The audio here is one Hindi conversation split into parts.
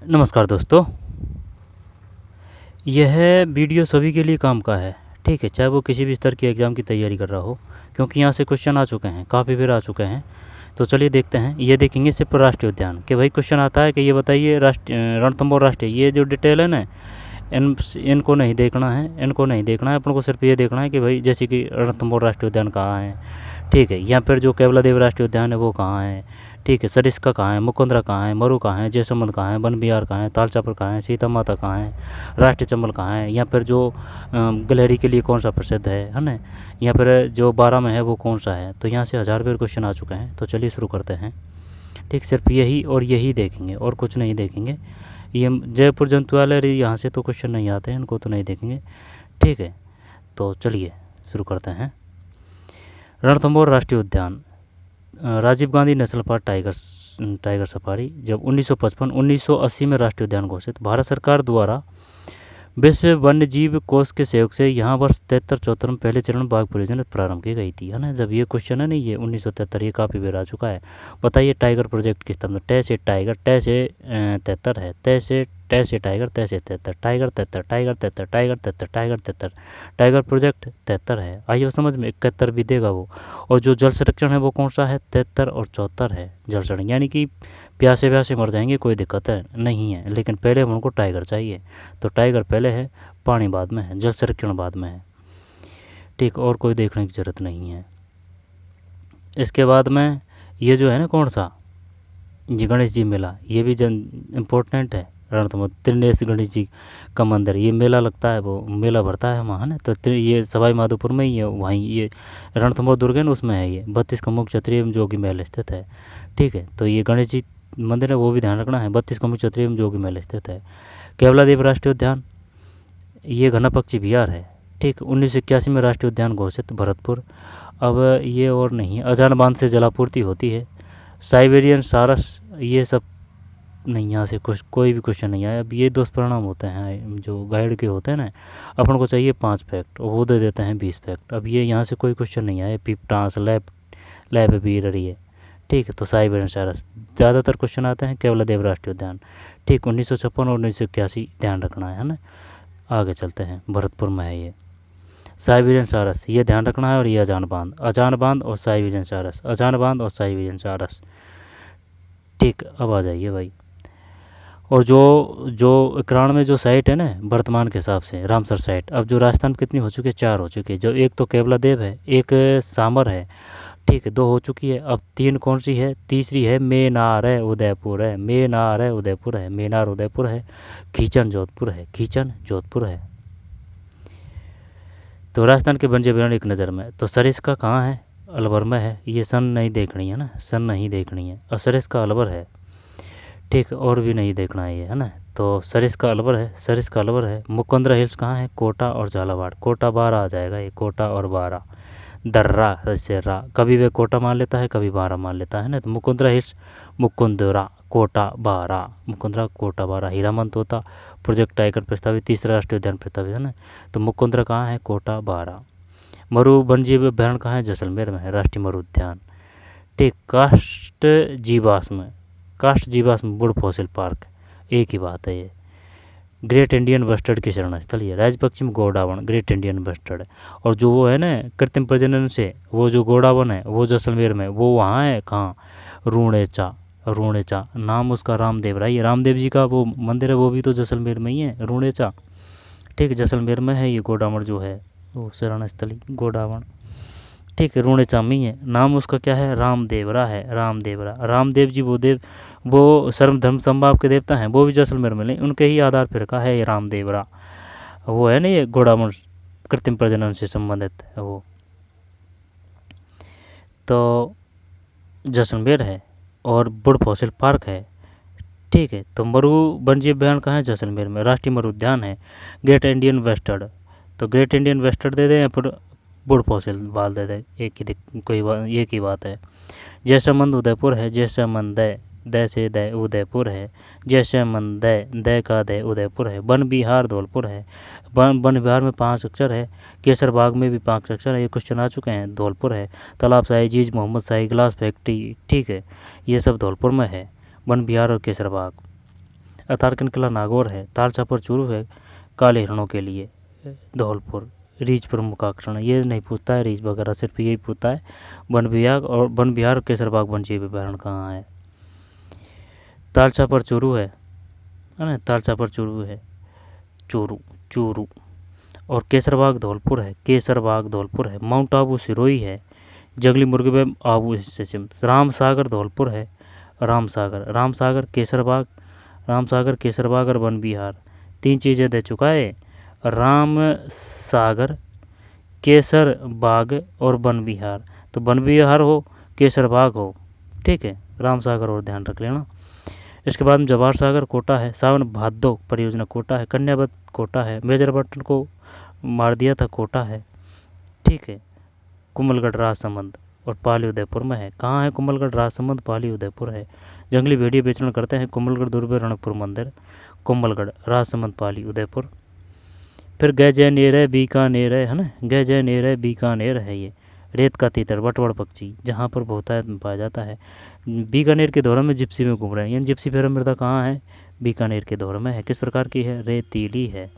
नमस्कार दोस्तों, यह वीडियो सभी के लिए काम का है। ठीक है, चाहे वो किसी भी स्तर की एग्ज़ाम की तैयारी कर रहा हो, क्योंकि यहाँ से क्वेश्चन आ चुके हैं, काफ़ी बार आ चुके हैं। तो चलिए देखते हैं। ये देखेंगे सिर्फ राष्ट्रीय उद्यान कि भाई क्वेश्चन आता है कि ये बताइए रणथंभौर राष्ट्रीय, ये जो डिटेल है ना, इनको नहीं देखना है, इनको नहीं देखना है। अपन को सिर्फ ये देखना है कि भाई जैसे कि रणथंभौर राष्ट्रीय उद्यान कहाँ है, ठीक है, या फिर जो केवलादेव राष्ट्रीय उद्यान है वो कहाँ है, ठीक है, सरिस्का कहाँ है, मुकुंदरा कहाँ है, मरु कहाँ है, जयसमंद कहाँ है, वन विहार कहाँ है, तालचापर कहाँ है, सीता माता कहाँ है, राष्ट्रीय चंबल कहाँ है, या फिर जो गिलहरी के लिए कौन सा प्रसिद्ध है ना, या फिर जो 12 में है वो कौन सा है। तो यहाँ से 1000 बार क्वेश्चन आ चुके हैं। तो चलिए शुरू करते हैं। ठीक, सिर्फ यही और यही देखेंगे और कुछ नहीं देखेंगे। ये जयपुर जंतुआलय यहाँ से तो क्वेश्चन नहीं आते हैं, इनको तो नहीं देखेंगे। ठीक है, तो चलिए शुरू करते हैं। रणथंभौर राष्ट्रीय उद्यान, Rajiv Gandhi national park tiger safari जब 1980 में राष्ट्रीय उद्यान घोषित। भारत सरकार द्वारा विश्व वन्य जीव कोष के सहयोग से यहाँ वर्ष 73-74 में पहले चरण बाघ परियोजना प्रारंभ की गई थी, है ना। जब ये क्वेश्चन है ना, ये 1973, ये काफ़ी बार आ चुका है। बताइए टाइगर प्रोजेक्ट किस तरह, टै से टाइगर, टै से 73 है, टै से टाइगर, तै से 73, tiger 73, tiger 73, tiger 73, tiger 73, tiger project 73 है। आइए समझ में, 71 भी देगा वो। और जो जल संरक्षण है वो कौन सा है, 73 और 74 है जल संरक्षण, यानी कि प्यासे व्यासे मर जाएंगे, कोई दिक्कत है नहीं है, लेकिन पहले हम उनको टाइगर चाहिए। तो टाइगर पहले है, पानी बाद में है, जल संरक्षण बाद में है। ठीक, और कोई देखने की ज़रूरत नहीं है। इसके बाद में ये जो है ना, कौन सा, ये गणेश जी मेला, ये भी इम्पोर्टेंट है। रणथंभौर त्रिनेश गणेश जी का मंदिर, ये मेला लगता है, वो मेला भरता है वहाँ ना। तो ये सवाई माधोपुर में ही है, वहीं ये रणथंभौर दुर्ग है ना, उसमें है ये 32 का मुख्य क्षत्रिय जोगी महल स्थित है। ठीक है, तो ये गणेश जी मंदिर है, वो भी ध्यान रखना है, 32 का मुख्य क्षत्रिय जोगी महल स्थित है। केवलादेव राष्ट्रीय उद्यान, ये घना पक्षी विहार है। ठीक, 1981 में राष्ट्रीय उद्यान घोषित भरतपुर। अब ये और नहीं, अजान बांध से जलापूर्ति होती है। साइबेरियन सारस, ये सब नहीं, यहाँ से कुछ कोई भी क्वेश्चन नहीं आया। अब ये दुष्परिणाम होते हैं जो गाइड के होते हैं ना, अपन को चाहिए 5 फैक्ट और वो दे देते हैं 20 फैक्ट। अब ये यहाँ से कोई क्वेश्चन नहीं आया। पिपटास लैब भी रही है। ठीक है, तो साइबेरियन सारस ज़्यादातर क्वेश्चन आते हैं। केवलादेव राष्ट्रीय उद्यान, ठीक, 1956 और 1981 ध्यान रखना है ना। आगे चलते हैं, भरतपुर में है ये साइबेरियन सारस, ये ध्यान रखना है। और ये अजान बांध और साइबेरियन सारस, अजान बांध और साइबेरियन सारस। ठीक, अब आ जाइए भाई। और जो 91 में जो साइट है ना वर्तमान के हिसाब से, रामसर साइट, अब जो राजस्थान में कितनी हो चुकी है, 4 हो चुकी है। जो एक तो केवलादेव है, एक सामर है, ठीक है, 2 हो चुकी है। अब 3 कौन सी है, तीसरी है मेनार है, उदयपुर है, मेनार है, उदयपुर है, मेनार उदयपुर है, खींचन जोधपुर है, खींचन जोधपुर है। तो राजस्थान के वन्य जीवन एक नज़र में, तो सरिस्का कहाँ है, अलवर में है। ये सन नहीं देखनी है ना, सन नहीं देखनी है। और सरिस्का अलवर है। ठीक, और भी नहीं देखना है ये, है ना। तो सरिस्का अलवर है, सरिस्का अलवर है। मुकुंदरा हिल्स कहाँ है, कोटा और झालावाड़, कोटा 12 आ जाएगा ये, कोटा और 12। दर्रा से रा, कभी वे कोटा मान लेता है, कभी 12 मान लेता है ना। तो मुकुंदरा हिल्स, मुकुंदरा, कोटा 12, मुकुंदरा कोटा 12। हीरामन तोता प्रोजेक्ट टाइगर प्रस्तावित, तीसरा राष्ट्रीय उद्यान प्रस्तावित है ना। तो मुकुंदरा कहाँ है, कोटा 12। मरु वन्यजीव अभ्यारण्य कहाँ है, जैसलमेर में है, राष्ट्रीय मरु उद्यान। ठीक, काष्ठ जीवाश्म वुड फॉसिल पार्क, एक ही बात है ये। ग्रेट इंडियन बस्टर्ड की शरण स्थल, ये राज्य पक्षी में गोडावन, ग्रेट इंडियन बस्टर्ड। और जो वो है ना कृत्रिम प्रजनन से, वो जो गोडावन है वो जैसलमेर में, वो वहाँ है, कहाँ, रूणेचा नाम उसका रामदेव रहा। ये रामदेव जी का वो मंदिर है, वो भी तो जैसलमेर में ही है, रूणेचा। ठीक, जैसलमेर में है ये गोडावन जो है, वो शरण स्थली गोडावन। ठीक है, रूणेचा में ही है। नाम उसका क्या है, रामदेवरा है, रामदेवरा। रामदेव जी वो सर्व धर्म संभाव के देवता हैं, वो भी जैसलमेर में, उनके ही आधार पर का है ये रामदेवरा। वो है ना ये गोडावन, कृत्रिम प्रजनन से संबंधित है वो, तो जैसलमेर है। और वुड फॉसिल पार्क है। ठीक है, तो मरु वन्यजीव अभ्यारण्य कहाँ है, जैसलमेर में, राष्ट्रीय मरु उद्यान है। ग्रेट इंडियन वेस्टर्ड, तो ग्रेट इंडियन वेस्टर्ड दे दें या फिर वुड फॉसिल बाल दे दें, एक ही बात है। जैसलमेर उदयपुर है, जैसलमेर द से द उदयपुर है, जैसलमेर द का द उदयपुर है। वन विहार धौलपुर है, वन विहार में 5 अक्षर है। केसर बाग में भी 5 अक्षर है, ये क्वेश्चन आ चुके हैं, धौलपुर है। तालाब शाही जीज मोहम्मद शाही ग्लास फैक्ट्री, ठीक है, ये सब धौलपुर में है, वन विहार और केसर बाग। अतारकन किला नागौर है। ताल छापर चूरू है काले हिरणों के लिए। धौलपुर रीछ प्रमुख आकर्षण, ये नहीं पूछता है रीछ वगैरह, सिर्फ यही पूछता है वन विभाग और वन विहार केसरबाग वन्यजीव अभयारण्य कहाँ है। ताल छापर चूरू है ना, ताल छापर चूरू है, चूरू चूरू। और केसरबाग धौलपुर है, केसरबाग धौलपुर है। माउंट आबू सिरोही है, जंगली मुर्गे में आबू स्टेशन। रामसागर धौलपुर है, रामसागर रामसागर केसरबाग, रामसागर केसरबाग और वन विहार। 3 चीज़ें दे चुका है, राम सागर, केसर बाग और वन विहार। तो वन विहार हो, केसर बाग हो, ठीक है, राम सागर और ध्यान रख लेना। इसके बाद में जवाहर सागर कोटा है, सावन भादो परियोजना कोटा है, कन्यावत कोटा है, मेजर बटन को मार दिया था कोटा है, ठीक है। कुमलगढ़ राजसमंद और पाली उदयपुर में है। कहाँ है कुमलगढ़ राजसमंद, पाली उदयपुर है। जंगली भेड़िया विचरण करते हैं कुमलगढ़ दुर्ग रणकपुर मंदिर, कुमलगढ़ राजसमंद पाली उदयपुर। फिर गैजेनेर है, बीकानेर है ना, गैजेनेर है, बीकानेर है। ये रेत का तीतर वटवड़ पक्षी जहाँ पर बहुतायत में पाया जाता है। बीकानेर के दौरे में जिप्सी में घूम रहे हैं, यानी जिप्सी फेरम मृदा कहाँ है, बीकानेर के दौरे में है। किस प्रकार की है, रेतीली है।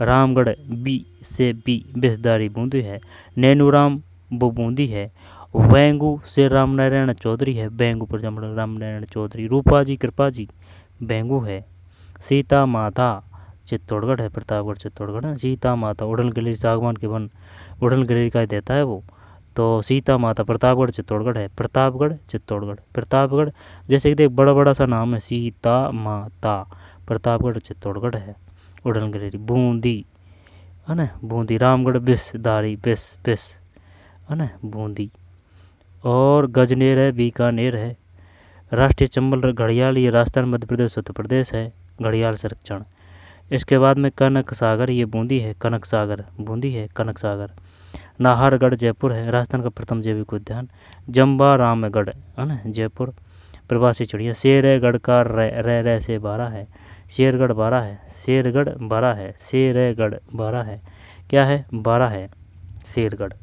रामगढ़ बी से बी बेसदारी बूंदी है। नैनूराम वो बूंदी है। वेंगू से रामनारायण चौधरी है, बेंगू पर रामनारायण चौधरी। रूपा जी कृपा जी बेंगू है। सीता माता चित्तौड़गढ़ है, प्रतापगढ़ चित्तौड़गढ़ है। सीता माता उड़न गिलहरी सागवान के वन उड़न गिलहरी का देता है वो, तो सीता माता प्रतापगढ़ चित्तौड़गढ़ है, प्रतापगढ़ चित्तौड़गढ़। प्रतापगढ़ जैसे कि देख बड़ा बड़ा सा नाम है, सीता माता, प्रतापगढ़ चित्तौड़गढ़ है। उड़न गिलहरी बूंदी है ना, बूंदी। रामगढ़ बिसदारी बिस बिस है ना, बूंदी। और गजनेर है, बीकानेर है। राष्ट्रीय चंबल घड़ियाल, ये राजस्थान मध्य प्रदेश उत्तर प्रदेश है, घड़ियाल संरक्षण। इसके बाद में कनक सागर, ये बूंदी है, कनक सागर बूंदी है, कनक सागर। नाहरगढ़ जयपुर है, राजस्थान का प्रथम जैविक उद्यान। जम्बा रामगढ़ है ना, जयपुर। प्रवासी चिड़िया शेरगढ़ का रे से 12 है, शेरगढ़ 12 है, शेरगढ़ 12 है, शेरगढ़ 12 है, क्या है 12 है शेरगढ़।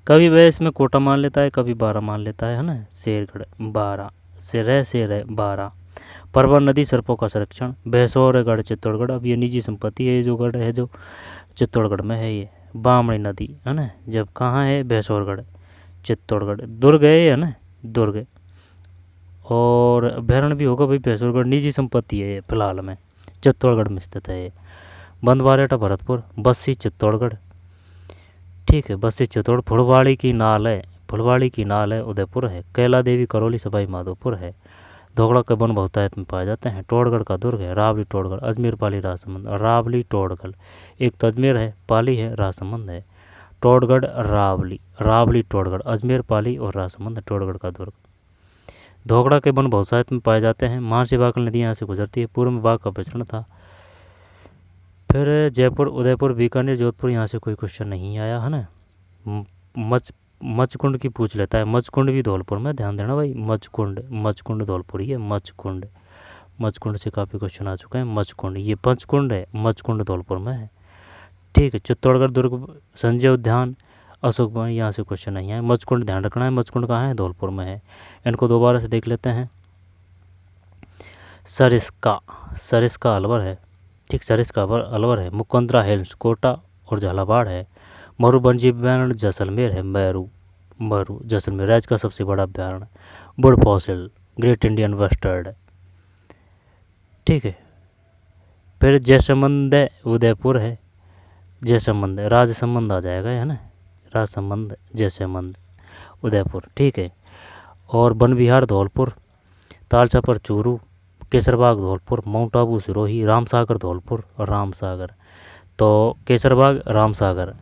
कभी वह इसमें कोटा मान लेता है, कभी 12 मान लेता है ना। शेरगढ़ 12 से 12। परवन नदी सर्पों का संरक्षण, भैंसौरगढ़ चित्तौड़गढ़। अब ये निजी संपत्ति है, जो गढ़ है जो चित्तौड़गढ़ में है, ये बामणी नदी है ना। जब कहाँ है, भैंसौरगढ़ चित्तौड़गढ़। दुर्ग है ये है ना, दुर्ग। और अभ्यारण्य भी होगा भाई, भैंसौरगढ़ निजी संपत्ति है ये फिलहाल में, चित्तौड़गढ़ में स्थित है ये। बंदवारेटा भरतपुर, बस्सी चित्तौड़गढ़, ठीक है, बस्सी चित्तौड़। फुलवाड़ी की नाल है, फुलवाड़ी की नाल है उदयपुर है। कैला देवी करौली सवाई माधोपुर है। धोगड़ा के वन बहुतायत में पाए जाते हैं। टोड़गढ़ का दुर्ग है, रावली टोड़गढ़। अजमेर पाली राजसमंद, रावली टोड़गढ़। एक तो अजमेर है, पाली है, राजसमंद है। टोड़गढ़ रावली, रावली टोड़गढ़, अजमेर पाली और राजसमंद टोड़गढ़ का दुर्ग। धोगड़ा के वन बहुतायत में पाए जाते हैं। महान से बाकल नदी यहाँ से गुजरती है। पूर्व में बाघ का विचरण था। फिर जयपुर, उदयपुर, बीकानेर, जोधपुर, यहाँ से कोई क्वेश्चन नहीं आया है ना। मचकुंड की पूछ लेता है। मचकुंड भी धौलपुर में, ध्यान देना भाई। मचकुंड धौलपुर ही है, मचकुंड से काफ़ी क्वेश्चन आ चुके हैं। मचकुंड, ये पंचकुंड है, मचकुंड धौलपुर में है, ठीक है। चित्तौड़गढ़ दुर्ग, संजय उद्यान, अशोक वन, यहाँ से क्वेश्चन नहीं है। मचकुंड ध्यान रखना है, मचकुंड कहाँ है, धौलपुर में है। इनको दोबारा से देख लेते हैं। सरिस्का अलवर है, ठीक, सरिस्का अलवर है। मुकंदरा हिल्स कोटा और झालावाड़ है। मरु वन्यजीव अभयारण्य जैसलमेर है, मरु जैसलमेर राज्य का सबसे बड़ा अभयारण्य। बुड फॉसिल, ग्रेट इंडियन वेस्टर्ड, ठीक है। फिर जैसमंद उदयपुर है, जैसमंद राजसमंद आ जाएगा है ना, राजसमंद जैसमंद उदयपुर, ठीक है। और वन विहार धौलपुर, ताल छापर चूरू, केसरबाग धौलपुर, माउंट आबू सिरोही, रामसागर धौलपुर और रामसागर। तो केसरबाग रामसागर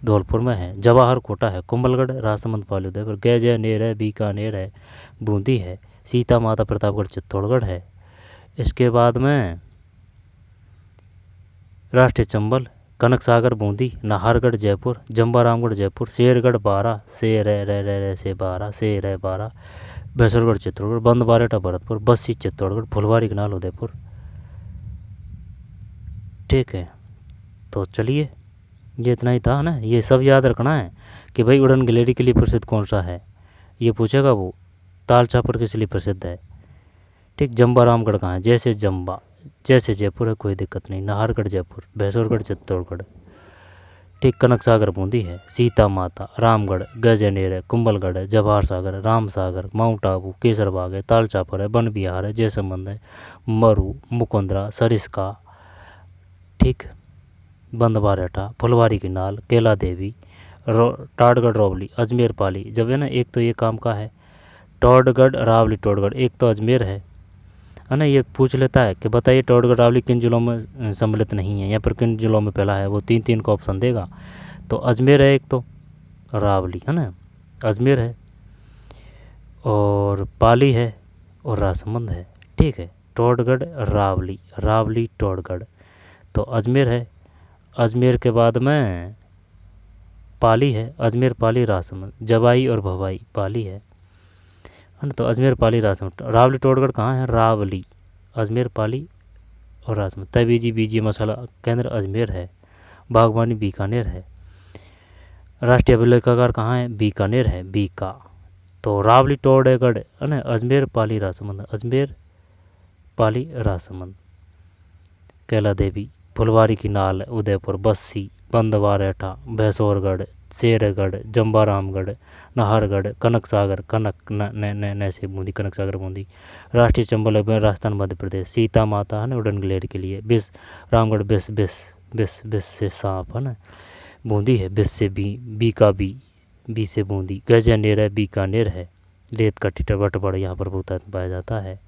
धौलपुर में है। जवाहर कोटा है, कुंभलगढ़ राजसमंद पाली उदयपुर। गैजेनेर है, बीकानेर है, बूंदी है। सीता माता प्रतापगढ़ चित्तौड़गढ़ है। इसके बाद में राष्ट्रीय चंबल, कनक सागर बूंदी, नाहरगढ़ जयपुर, जम्बा रामगढ़ जयपुर। शेरगढ़ 12 से 12, भैंसौरगढ़ चित्तौड़गढ़। बंदवारेटा भरतपुर, बस्सी चित्तौड़गढ़, फुलवाड़ी कनाल उदयपुर, ठीक है। तो चलिए ये इतना ही था ना। ये सब याद रखना है कि भाई उड़न गिलहरी के लिए प्रसिद्ध कौन सा है, ये पूछेगा वो। ताल छापर किस लिए प्रसिद्ध है, ठीक। जम्बा रामगढ़ कहाँ है? जैसे जम्बा, जैसे जयपुर है, कोई दिक्कत नहीं। नाहरगढ़ जयपुर, भैंसुरगढ़ चित्तौड़गढ़, ठीक। कनक सागर बूंदी है। सीता माता, रामगढ़, गजनेर है, कुंभलगढ़ है, जवाहर सागर, राम सागर, माउंट आबू, केसरबाग है, ताल चापर है, वन विहार है, जयसंबंध है, मरु, मुकुंदरा, सरिस्का, ठीक। बंदबारेठा, फुलवारी की नाल, केला देवी, टाटगढ़, रोवली, अजमेर पाली। जब है ना, एक तो ये काम का है टॉडगढ़, रावली, टॉडगढ़, एक तो अजमेर है ना। ये पूछ लेता है कि बताइए टॉडगढ़ रावली किन जिलों में सम्मिलित नहीं है, या फिर किन जिलों में पहला है, वो 3 का ऑप्शन देगा। तो अजमेर है एक, तो रावली है ना, अजमेर है, और पाली है, और राजसमंद है, ठीक है। टॉडगढ़, रावली, रावली, टॉडगढ़, तो अजमेर है। अजमेर के बाद में पाली है, अजमेर, पाली, राजसमंद, जवाई और भवाई, पाली है ना। तो अजमेर, पाली, राजसमंद, रावली, टॉडगढ़ कहाँ है? रावली, अजमेर, पाली और राजसमंद। तबीजी बीजी मसाला केंद्र अजमेर है। बागवानी बीकानेर है। राष्ट्रीय अभिलेखागार कहाँ है? बीकानेर है, बीका। तो रावली, टॉडगढ़ है ना, अजमेर, पाली, राजसमंद, अजमेर, पाली, राजसमंद। कैला देवी, फुलवारी की नाल, उदयपुर, बस्सी, बंदवारेठा, भैंसौरगढ़, शेरगढ़, जम्बा रामगढ़, नाहरगढ़, कनक सागर, कनक न से बूंदी, कनक सागर बूंदी। राष्ट्रीय चंबल अभयारण्य राजस्थान, मध्य प्रदेश। सीता माता है ना, उड़न ग्लेड के लिए। बिस, रामगढ़, बिस, बिस, बिस, बिस से सांप है ना, बूंदी है। बिस से बीका, बी से बूंदी। गजनेर है, बीकानेर है। रेत का टीटर, बटबड़ यहाँ पर बहुत पाया जाता है।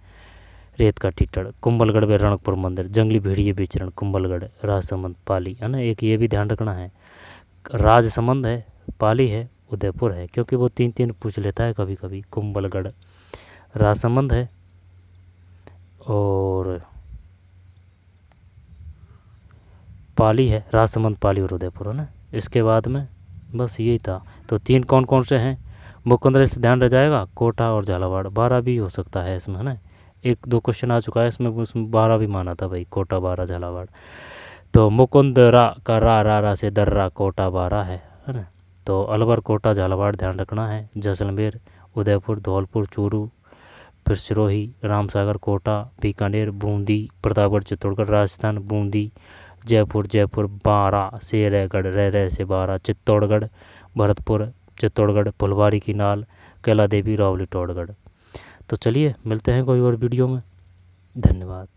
रेत का टीटड़, कुंभलगढ़ में रणकपुर मंदिर, जंगली भेड़िए विचरण, कुंभलगढ़, राजसमंद, पाली है ना। एक ये भी ध्यान रखना है, राजसमंद है, पाली है, उदयपुर है, क्योंकि वो 3 पूछ लेता है कभी कभी। कुंभलगढ़, राजसमंद है, और पाली है, राजसमंद, पाली और उदयपुर है ना। इसके बाद में बस यही था। तो 3 कौन कौन से हैं? मुकुंदरा से ध्यान रह जाएगा, कोटा और झालावाड़। 12 भी हो सकता है इसमें है ना, 1-2 क्वेश्चन आ चुका है इसमें, उसमें 12 भी माना था भाई, कोटा 12, झालावाड़। तो मुकुंदरा का रा से दर्रा, कोटा 12 है ना। तो अलवर, कोटा, झालावाड़ ध्यान रखना है। जैसलमेर, उदयपुर, धौलपुर, चूरू, फिर सिरोही, रामसागर, कोटा, बीकानेर, बूंदी, प्रतापगढ़, चित्तौड़गढ़, राजस्थान, बूंदी, जयपुर, 12, शेरगढ़, रह से 12, चित्तौड़गढ़, भरतपुर, चित्तौड़गढ़, फुलवारी की नाल, कैला देवी, रावली, टॉडगढ़। तो चलिए मिलते हैं कोई और वीडियो में। धन्यवाद।